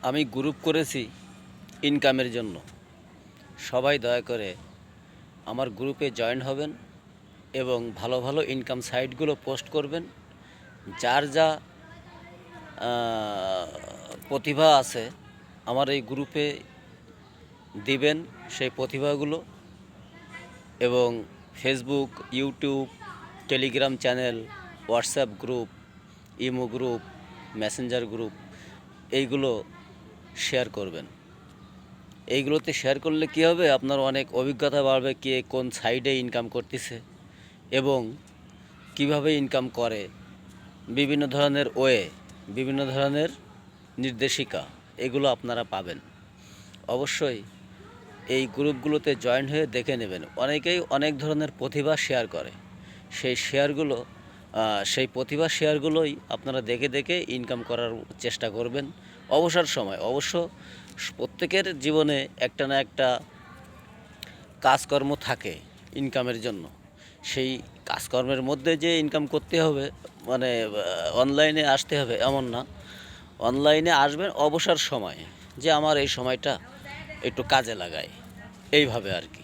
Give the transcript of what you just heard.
আমি গ্রুপ করেছি ইনকামের জন্য। সবাই দয়া করে আমার গ্রুপে জয়েন হবেন এবং ভালো ভালো ইনকাম সাইটগুলো পোস্ট করবেন। যার যা প্রতিভা আছে আমার এই গ্রুপে দিবেন সেই প্রতিভাগুলো, এবং Facebook, YouTube, Telegram channel, WhatsApp group, imo group, Messenger group এইগুলো শেয়ার করবেন। এইগুলোতে শেয়ার করলে কী হবে, আপনার অনেক অভিজ্ঞতা বাড়বে, কে কোন সাইডে ইনকাম করতেছে এবং কিভাবে ইনকাম করে, বিভিন্ন ধরনের বিভিন্ন ধরনের নির্দেশিকা এগুলো আপনারা পাবেন। অবশ্যই এই গ্রুপগুলোতে জয়েন হয়ে দেখে নেবেন। অনেকেই অনেক ধরনের প্রতিভা শেয়ার করে, সেই প্রতিভা শেয়ারগুলোই আপনারা দেখে দেখে ইনকাম করার চেষ্টা করবেন। অবসর সময় অবশ্য প্রত্যেকের জীবনে একটা না একটা কাজকর্ম থাকে ইনকামের জন্য। সেই কাজকর্মের মধ্যে যে ইনকাম করতে হবে, মানে অনলাইনে আসতে হবে এমন না। অনলাইনে আসবেন অবসর সময়ে, যে আমার এই সময়টা একটু কাজে লাগাই, এইভাবে আর কি।